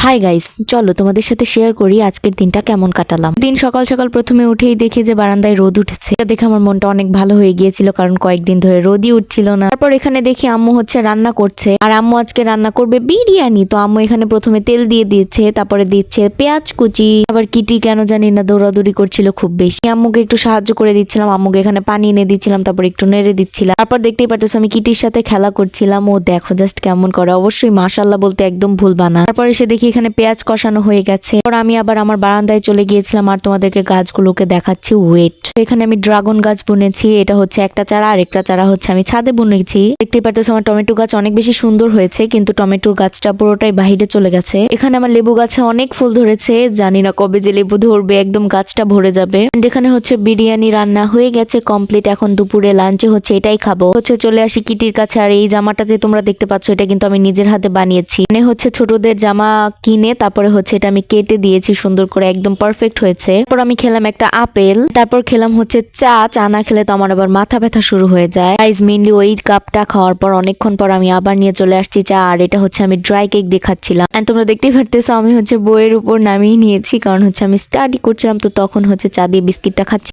Hi guys, চলো তোমাদের সাথে শেয়ার করি আজকের দিনটা কেমন কাটালাম। দিন সকাল সকাল প্রথমে উঠেই দেখি যে বারান্দায় রোদ উঠেছে। এটা দেখে আমার মনটা অনেক ভালো হয়ে গিয়েছিল, কারণ কয়েকদিন ধরে রোদই উঠছিল না। তারপর এখানে দেখি আম্মু হচ্ছে রান্না করছে, আর আম্মু আজকে রান্না করবে বিরিয়ানি। তো আম্মু এখানে প্রথমে তেল দিয়ে দিয়েছে, তারপরে দিচ্ছে পেঁয়াজ কুচি। আবার কিটি কেন জানি না দৌড়াদৌড়ি করছিল খুব বেশি। আম্মুকে একটু সাহায্য করে দিচ্ছিলাম, আম্মুকে এখানে পানি এনে দিচ্ছিলাম, তারপর একটু নেড়ে দিচ্ছিলাম। তারপর দেখতেই পাচ্ছ আমি কিটির সাথে খেলা করছিলাম। ও দেখো জাস্ট কেমন করে, অবশ্যই মাশাআল্লাহ বলতে একদম ভুলবা না। তারপর এসে দেখি এখানে পেঁয়াজ কষানো হয়ে গেছে। পর আমি আবার আমার বারান্দায় চলে গিয়েছিলাম আর তোমাদেরকে গাছগুলোকে দেখাচ্ছি। ওয়েট, এখানে আমি ড্রাগন গাছ বুনেছি। এটা হচ্ছে একটা চারা, আর একটা চারা হচ্ছে আমি ছাদে বুনেছি। দেখতে পাচ্ছ আমার টমেটো গাছ অনেক বেশি সুন্দর হয়েছে, কিন্তু টমেটোর গাছটা পুরোটাই বাহিরে চলে গেছে। এখানে আমার লেবু গাছে অনেক ফুল ধরেছে, জানি না কবে যে লেবু ধরবে, একদম গাছটা ভরে যাবে। এখানে হচ্ছে বিরিয়ানি রান্না হয়ে গেছে কমপ্লিট। এখন দুপুরে লাঞ্চে হচ্ছে এটাই খাবো। হচ্ছে চলে আসি কিটির কাছে, আর এই জামাটা যে তোমরা দেখতে পাচ্ছ এটা কিন্তু আমি নিজের হাতে বানিয়েছি। মানে হচ্ছে ছোটদের জামা কিনে তারপরে হচ্ছে এটা আমি কেটে দিয়েছি সুন্দর করে, একদম পারফেক্ট হয়েছে। তারপর আমি খেলাম একটা আপেল, তারপর খেলাম হচ্ছে চা না খেলে তো আমার আবার মাথা ব্যথা শুরু হয়ে যায়। গাইস মেইনলি ওই কাপটা খাওয়ার পর অনেকক্ষণ পর আমি আবার নিয়ে চলে আসছি চা, আর এটা হচ্ছে আমি ড্রাই কেক দেখাচ্ছিলাম। এন্ড তোমরা দেখতেই পারতেছো আমি হচ্ছে বইয়ের উপর নামিয়ে নিয়েছি, কারণ হচ্ছে আমি স্টাডি করছিলাম, তো তখন হচ্ছে চা দিয়ে বিস্কিটটা খাচ্ছি।